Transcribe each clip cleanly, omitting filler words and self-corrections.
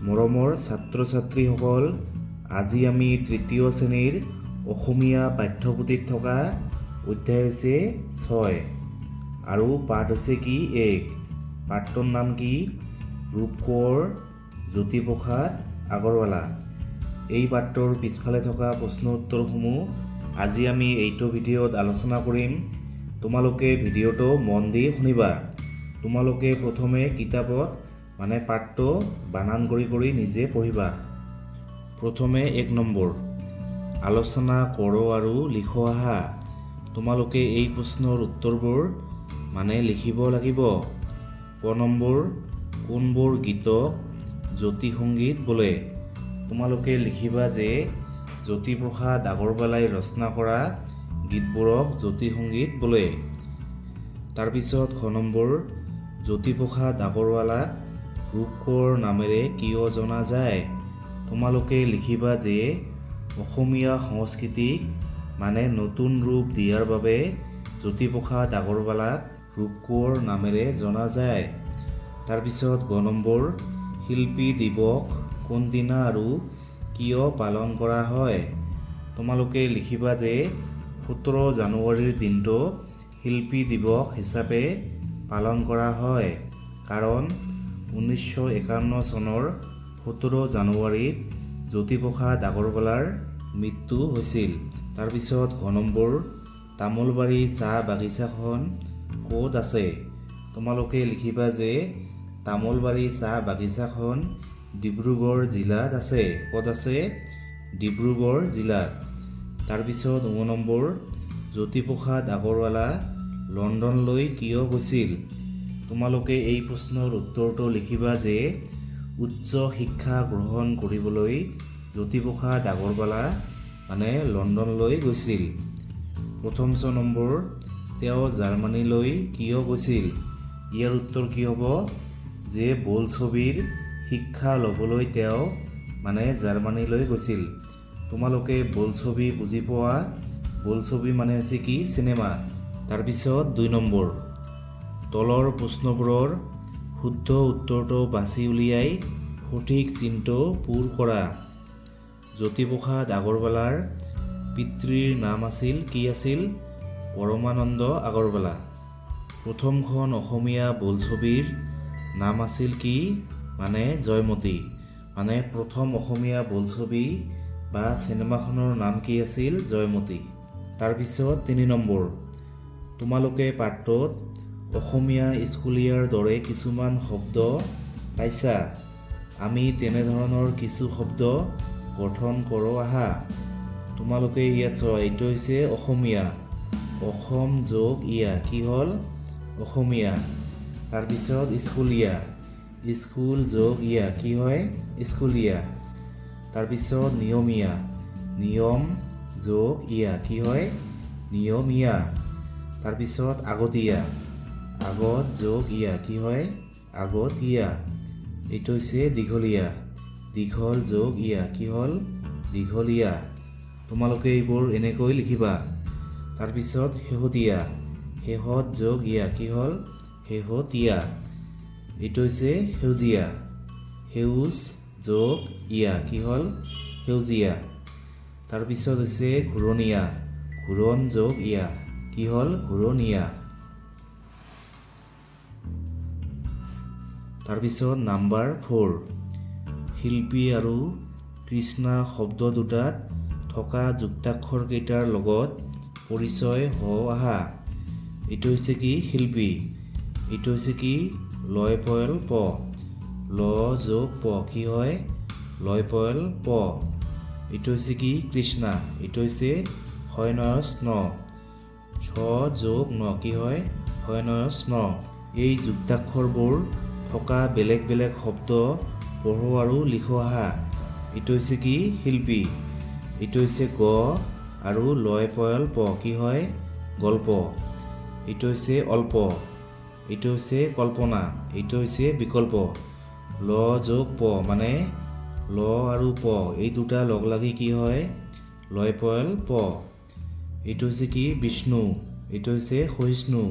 মৰমৰ ছাত্ৰ ছাত্ৰীসকল, আজি আমি তৃতীয় শ্ৰেণীৰ অসমীয়া পাঠ্যপুথিত থকা অধ্যায় হৈছে 6 আৰু পাঠ হৈছে কি 1। পাঠটোৰ নাম কি ৰূপ কোঁৱৰ জ্যোতিপ্ৰসাদ আগৰৱালা। এই পাঠটোৰ পিছফালে থকা প্ৰশ্ন উত্তৰসমূহ আজি আমি এইটো ভিডিঅ'ত আলোচনা কৰিম। তোমালোকে ভিডিঅ'টো মন দি শুনিবা। তোমালোকে প্ৰথমে কিতাপত পাঠটো বানান কৰি নিজে পঢ়িবা। প্ৰথমে 1 নম্বৰ, আলোচনা কৰোঁ আৰু লিখো আহা। তোমালোকে এই প্ৰশ্নৰ উত্তৰবোৰ লিখিব লাগিব। ক নম্বৰ, কোনবোৰ গীতক জ্যোতি সংগীত বোলে? তোমালোকে লিখিবা যে জ্যোতিপ্ৰসাদ আগৰৱালাই ৰচনা কৰা গীতবোৰক জ্যোতি সংগীত বোলে। তাৰপিছত খ নম্বৰ, জ্যোতিপ্ৰসাদ আগৰৱালাক ৰূপ কোঁৱৰ নামেৰে কিয় জনা যায়? তোমালোকে লিখিবা যে অসমীয়া সংস্কৃতিক নতুন ৰূপ দিয়াৰ বাবে জ্যোতিপ্ৰসাদ আগৰৱালাক ৰূপ কোঁৱৰ নামেৰে জনা যায়। তাৰপিছত গ নম্বৰ, শিল্পী দিৱস কোনদিনা আৰু কিয় পালন কৰা হয়? তোমালোকে লিখিবা যে 17 জানুৱাৰীৰ দিনটো শিল্পী দিৱস হিচাপে পালন কৰা হয়, কাৰণ 1951 চনৰ 17 জানুৱাৰীত জ্যোতিপ্ৰসাদ আগৰৱালাৰ মৃত্যু হৈছিল। তাৰপিছত ঘ নম্বৰ, তামোলবাৰী চাহ বাগিচাখন ক'ত আছে? তোমালোকে লিখিবা যে তামোলবাৰী চাহ বাগিচাখন ডিব্ৰুগড় জিলাত আছে। ক'ত আছে? ডিব্ৰুগড় জিলাত। তাৰপিছত ঙ নম্বৰ, জ্যোতিপ্ৰসাদ আগৰৱালা লণ্ডনলৈ কিয় গৈছিল? তোমালোকে এই প্ৰশ্নৰ উত্তৰটো লিখিবা যে উচ্চ শিক্ষা গ্ৰহণ কৰিবলৈ জ্যোতিপ্ৰসাদ আগৰৱালা লণ্ডনলৈ গৈছিল। প্ৰথম ছ নম্বৰ, তেওঁ জাৰ্মানীলৈ কিয় গৈছিল? ইয়াৰ উত্তৰ কি হ'ব যে বোলছবিৰ শিক্ষা ল'বলৈ তেওঁ জাৰ্মানীলৈ গৈছিল। তোমালোকে বোলছবি বুজি পোৱা? বোলছবি হৈছে কি চিনেমা। তাৰপিছত 2 নম্বৰ, তলৰ প্ৰশ্নবোৰৰ শুদ্ধ উত্তৰটো বাছি উলিয়াই সঠিক চিনটো পূৰ কৰা। জ্যোতিপ্ৰসাদ আগৰৱালাৰ পিতৃৰ নাম আছিল কি আছিল? পৰমানন্দ আগৰৱালা। প্ৰথমখন অসমীয়া বোলছবিৰ নাম আছিল কি? জয়মতী। প্ৰথম অসমীয়া বোলছবি বা চিনেমাখনৰ নাম কি আছিল? জয়মতী। তাৰপিছত 3 নম্বৰ, তোমালোকে পাঠটোত অসমীয়া স্কুলীয়াৰ দৰে কিছুমান শব্দ পাইছা। আমি তেনেধৰণৰ কিছু শব্দ গঠন কৰোঁ আহা। তোমালোকে ইয়াত চোৱা, এইটো হৈছে অসমীয়া। অসম যোগ ইয়া কি হ'ল? অসমীয়া। তাৰপিছত স্কুলীয়া, স্কুল যোগ ইয়া কি হয়? স্কুলীয়া। তাৰপিছত নিয়মীয়া, নিয়ম যোগ ইয়া কি হয়? নিয়মীয়া। তাৰপিছত আগতীয়া, আগত যোগ ইয়া কি হয়? আগতীয়া। এইটো হৈছে দীঘলীয়া, দীঘল যোগ ইয়া কি হ'ল? দীঘলীয়া। তোমালোকে এইবোৰ এনেকৈ লিখিবা। তাৰপিছত শেহতীয়া, শেহত যোগ ইয়া কি হ'ল? শেহতীয়া। এইটো হৈছে সেউজীয়া, সেউজ যোগ ইয়া কি হ'ল? সেউজীয়া। তাৰপিছত হৈছে ঘূৰণীয়া, ঘূৰণ যোগ ইয়া কি হ'ল? ঘূৰণীয়া। তাৰপিছত নাম্বাৰ 4, শিল্পী আৰু কৃষ্ণা শব্দ দুটাত থকা যুক্তাক্ষৰ কেইটাৰ লগত পৰিচয় হওঁ আহা। এইটো হৈছে কি? শিল্পী। এইটো হৈছে কি? লয় পয়ল প, ল যোগ প কি হয়? লয় পয়ল প। এইটো হৈছে কি? কৃষ্ণা। এইটো হৈছে হয়নয়স ন, ছ যোগ ন কি হয়? হয়নয়স ন। এই যুক্তাক্ষৰবোৰ থকা বেলেগ বেলেগ শব্দ পঢ়ো আৰু লিখো আহা। এইটো হৈছে কি? শিল্পী। এইটো হৈছে গ আৰু লয় পয়ল প কি হয়? গল্প। এইটো হৈছে অল্প, এইটো হৈছে কল্পনা, এইটো হৈছে বিকল্প। ল যোগ প ল আৰু প এই দুটা লগ লাগি কি হয়? লয় পয়ল প। এইটো হৈছে কি? বিষ্ণু। এইটো হৈছে সহিষ্ণু।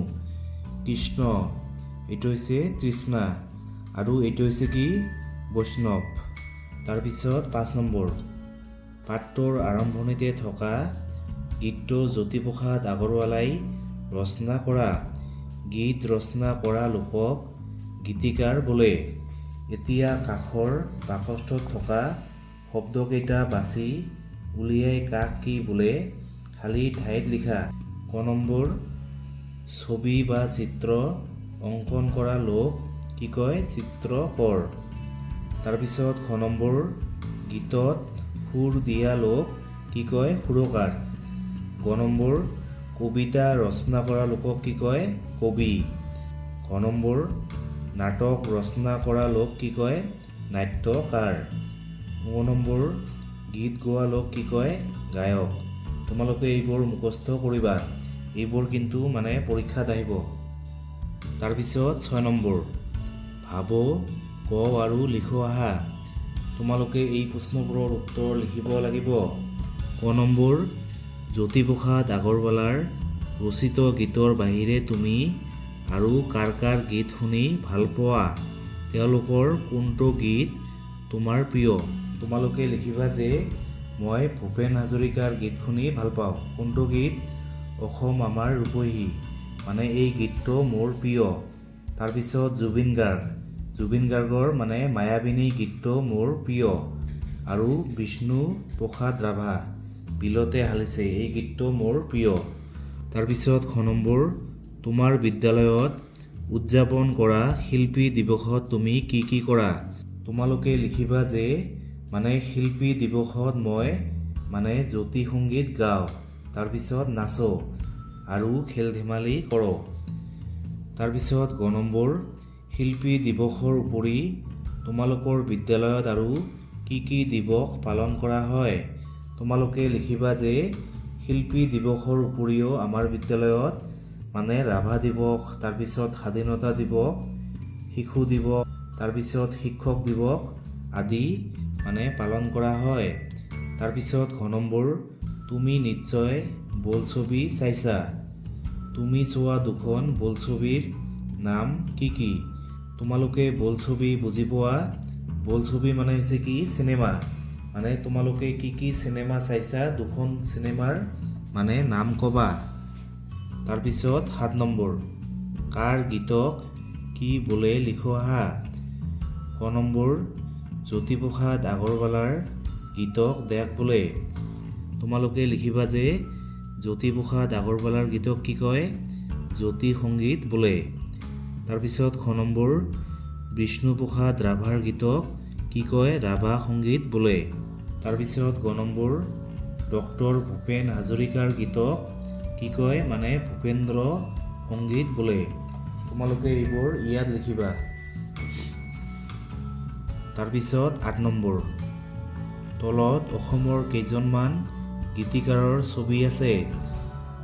কৃষ্ণ। এইটো হৈছে তৃষ্ণা আৰু এইটো হৈছে কি? বৈষ্ণৱ। তাৰপিছত 5 নম্বৰ পাঠটোৰ আৰম্ভণিতে থকা গীতটো জ্যোতিপ্ৰসাদ আগৰৱালাই ৰচনা কৰা। গীত ৰচনা কৰা লোকক গীতিকাৰ বোলে। এতিয়া কাষৰ বাকচটোত থকা শব্দকেইটা বাছি উলিয়াই কাক কি বোলে খালী ঠাইত লিখা। ক নম্বৰ ছবি বা চিত্ৰ অংকন কৰা লোক কি কয় চিত্ৰকৰ। তাৰপিছত খ নম্বৰ গীতত সুৰ দিয়া লোক কি কয় সুৰকাৰ। গ নম্বৰ কবিতা ৰচনা কৰা লোকক কি কয় কবি। ঘ নম্বৰ নাটক ৰচনা কৰা লোক কি কয় নাট্যকাৰ। ঙ নম্বৰ গীত গোৱা লোক কি কয় গায়ক। তোমালোকে এইবোৰ মুখস্থ কৰিবা, এইবোৰ কিন্তু পৰীক্ষাত আহিব। তাৰপিছত 6 নম্বৰ ভাব ক আৰু লিখ আহা। তোমালোকে এই প্ৰশ্নবোৰৰ উত্তৰ লিখিব লাগিব। ক নম্বৰ জ্যোতিপ্ৰসাদ আগৰৱালাৰ ৰচিত গীতৰ বাহিৰে তুমি আৰু কাৰ কাৰ গীত শুনি ভাল পোৱা, তেওঁলোকৰ কোনটো গীত তোমাৰ প্ৰিয়। তোমালোকে লিখিবা যে মই ভূপেন হাজৰিকাৰ গীত শুনি ভাল পাওঁ। কোনটো গীত অসম আমাৰ ৰূপহী, এই গীতটো মোৰ প্ৰিয়। তাৰপিছত জুবিন গাৰ্গৰ মায়াবিনী গীতটো মোৰ প্ৰিয়। আৰু বিষ্ণু প্ৰসাদ ৰাভা বিলতে হালিছে এই গীতটো মোৰ প্ৰিয়। তাৰপিছত খ নম্বৰ তোমাৰ বিদ্যালয়ত উদযাপন কৰা শিল্পী দিৱসত তুমি কি কি কৰা। তোমালোকে লিখিবা যে শিল্পী দিৱসত মই জ্যোতি সংগীত গাওঁ, তাৰপিছত নাচো আৰু খেল ধেমালি কৰোঁ। তাৰপিছত গ নম্বৰ শিল্পী দিৱসৰ উপৰি তোমালোকৰ বিদ্যালয়ত আৰু কি কি দিৱস পালন কৰা হয়। তোমালোকে লিখিবা যে শিল্পী দিৱসৰ উপৰিও আমাৰ বিদ্যালয়ত ৰাভা দিৱস, তাৰপিছত স্বাধীনতা দিৱস, শিশু দিৱস, তাৰপিছত শিক্ষক দিৱস আদি পালন কৰা হয়। তাৰপিছত ঘ নম্বৰ তুমি নিশ্চয় বোলছবি চাইছা। তুমি চোৱা দুখন বোলছবিৰ নাম কি কি। তোমালোকে বোলছবি বুজি পোৱা। বোলছবি হৈছে কি চিনেমা। তোমালোকে কি কি চিনেমা চাইছা দুখন চিনেমাৰ নাম ক'বা। তাৰপিছত 7 নম্বৰ কাৰ গীতক কি বোলে লিখ আহা। ক নম্বৰ জ্যোতিপ্ৰসাদ আগৰৱালাৰ গীতক দেশ বোলে। তোমালোকে লিখিবা যে জ্যোতিপ্ৰসাদ আগৰৱালাৰ গীতক কি কয় জ্যোতি সংগীত বোলে। তাৰপিছত খ নম্বৰ বিষ্ণুপ্ৰসাদ ৰাভাৰ গীতক কি কয় ৰাভা সংগীত বোলে। তাৰপিছত গ নম্বৰ ডক্টৰ ভূপেন হাজৰিকাৰ গীতক কি কয় ভূপেন্দ্ৰ সংগীত বোলে। তোমালোকে এইবোৰ ইয়াত লিখিবা। তাৰপিছত 8 নম্বৰ তলত অসমৰ কেইজনমান গীতিকাৰৰ ছবি আছে।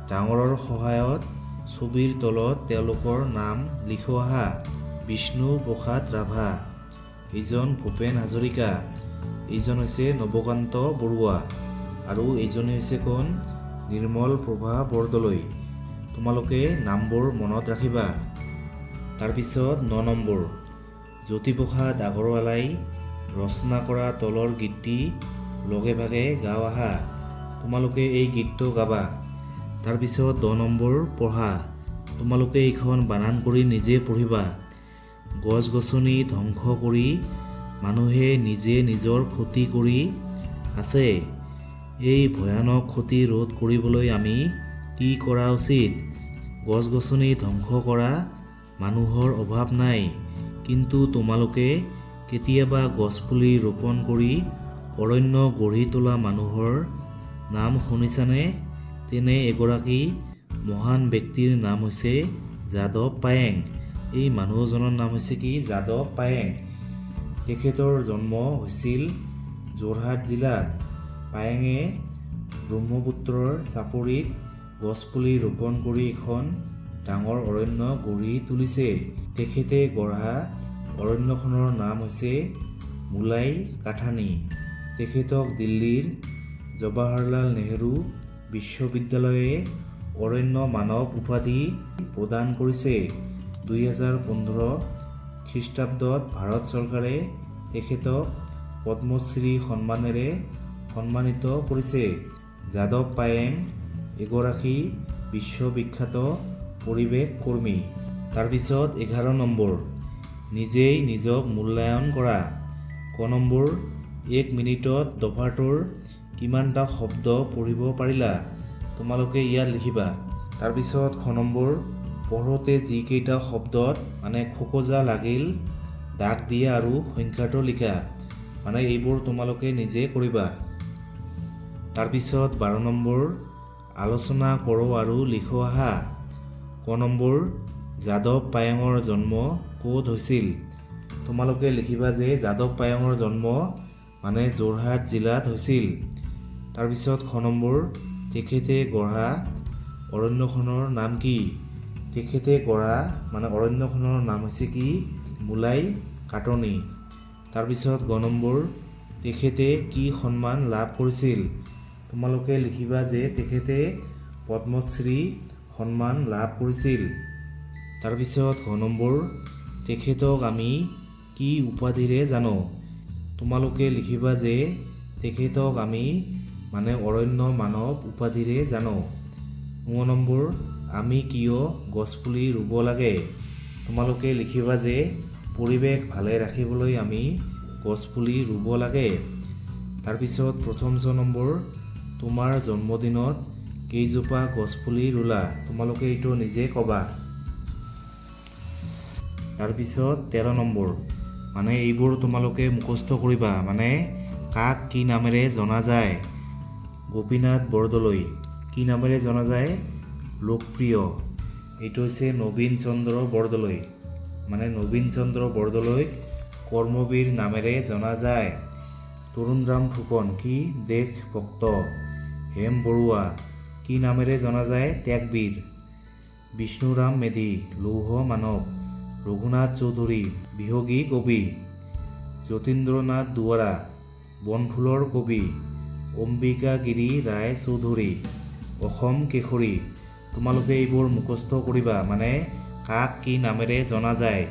ডাঙৰৰ সহায়ত ছবিৰ তলত তেওঁলোকৰ নাম লিখ আহা। বিষ্ণু প্ৰসাদ ৰাভা, এইজন ভূপেন হাজৰিকা, এইজন হৈছে নৱকান্ত বৰুৱা আৰু এইজনী হৈছে কোন নিৰ্মল প্ৰভা বৰদলৈ। তোমালোকে নামবোৰ মনত ৰাখিবা। তাৰপিছত 9 নম্বৰ জ্যোতিপ্ৰসাদ আগৰৱালাই ৰচনা কৰা তলৰ গীতটি লগে ভাগে গাও আহা। তোমালোকে এই গীতটো গাবা। তাৰপিছত 10 নম্বৰ পঢ়া। তোমালোকে এইখন বানান কৰি নিজে পঢ়িবা। গছ গছনি ধ্বংস কৰি মানুহে নিজে নিজৰ ক্ষতি কৰি আছে। এই ভয়ানক ক্ষতি ৰোধ কৰিবলৈ আমি কি কৰা উচিত। গছ গছনি ধ্বংস কৰা মানুহৰ অভাৱ নাই, কিন্তু তোমালোকে কেতিয়াবা গছপুলি ৰোপণ কৰি অৰণ্য গঢ়ি তোলা মানুহৰ নাম শুনিছানে। তেনে এগৰাকী মহান ব্যক্তিৰ নাম হৈছে যাদৱ পায়েং। এই মানুহজনৰ নাম হৈছে কি যাদৱ পায়েং। তেখেতৰ জন্ম হৈছিল যোৰহাট জিলাত। পায়েঙে ব্ৰহ্মপুত্ৰৰ চাপৰিত গছপুলি ৰোপণ কৰি এখন ডাঙৰ অৰণ্য গঢ়ি তুলিছে। তেখেতে গঢ়া অৰণ্যখনৰ নাম হৈছে মোলাই কাথানি। তেখেতক দিল্লীৰ জৱাহৰলাল নেহৰু বিশ্ববিদ্যালয়ে অৰণ্য মানৱ উপাধি প্ৰদান কৰিছে। 2015 খ্ৰীষ্টাব্দত ভাৰত চৰকাৰে তেখেতক পদ্মশ্ৰী সন্মানেৰে সন্মানিত কৰিছে। যাদৱ পায়েং এগৰাকী বিশ্ববিখ্যাত পৰিৱেশ কৰ্মী। তাৰপিছত 11 নম্বৰ, নিজেই নিজক মূল্যায়ন কৰা। ক নম্বৰ, 1 মিনিটত দফাটোৰ কিমানটা শব্দ পঢ়িব পাৰিলা? তোমালোকে ইয়াত লিখিবা। তাৰপিছত খ নম্বৰ, পঢ়োতে যিকেইটা শব্দত খোকোজা লাগিল দাগ দিয়া আৰু সংখ্যাটো লিখা। এইবোৰ তোমালোকে নিজে কৰিবা। তাৰপিছত 12 নম্বৰ, আলোচনা কৰোঁ আৰু লিখো আহা। ক নম্বৰ, যাদৱ পায়েঙৰ জন্ম ক'ত হৈছিল? তোমালোকে লিখিবা যে যাদৱ পায়েঙৰ জন্ম যোৰহাট জিলাত হৈছিল। তাৰপিছত খ নম্বৰ, তেখেতে গঢ়া অৰণ্যখনৰ নাম কি? তেখেতে গঢ়া অৰণ্যখনৰ নাম হৈছে কি? মোলাই কাটনি। তাৰপিছত গ নম্বৰ, তেখেতে কি সন্মান লাভ কৰিছিল? তোমালোকে লিখিবা যে তেখেতে পদ্মশ্ৰী সন্মান লাভ কৰিছিল। তাৰপিছত ঘ নম্বৰ, তেখেতক আমি কি উপাধিৰে জানো? তোমালোকে লিখিবা যে তেখেতক আমি অৰণ্য মানৱ উপাধিৰে জানো। ঙ নম্বৰ, আমি কিয় গছপুলি ৰুব লাগে? তোমালোকে লিখিবা যে পৰিৱেশ ভালে ৰাখিবলৈ আমি গছপুলি ৰুব লাগে। তাৰপিছত প্ৰথম ছ নম্বৰ, তোমাৰ জন্মদিনত কেইজোপা গছপুলি ৰুলা? তোমালোকে এইটো নিজে ক'বা। তাৰপিছত 13 নম্বৰ, এইবোৰ তোমালোকে মুখস্থ কৰিবা। কাক কি নামেৰে জনা যায়? গোপীনাথ বৰদলৈ। কি নামেৰে জনা যায়? লোকপ্ৰিয়। এইটো হৈছে নবীন চন্দ্ৰ বৰদলৈ। নবীন চন্দ্ৰ বৰদলৈক কৰ্মবীৰ নামেৰে জনা যায়। তৰুণৰাম ফুকন কি? দেশভক্ত। হেম বৰুৱা কি নামেৰে জনা যায়? ত্যাগবীৰ। বিষ্ণুৰাম মেধি লৌহ মানৱ। ৰঘুনাথ চৌধুৰী বিহগী কবি। যতীন্দ্ৰনাথ দুৱৰা বনফুলৰ কবি। অম্বিকাগিৰি ৰায় চৌধুৰী অসম কেশৰী। তোমালোকে এইবোৰ মুখস্থ কৰিবা। কাক কি নামেৰে জনা যায়।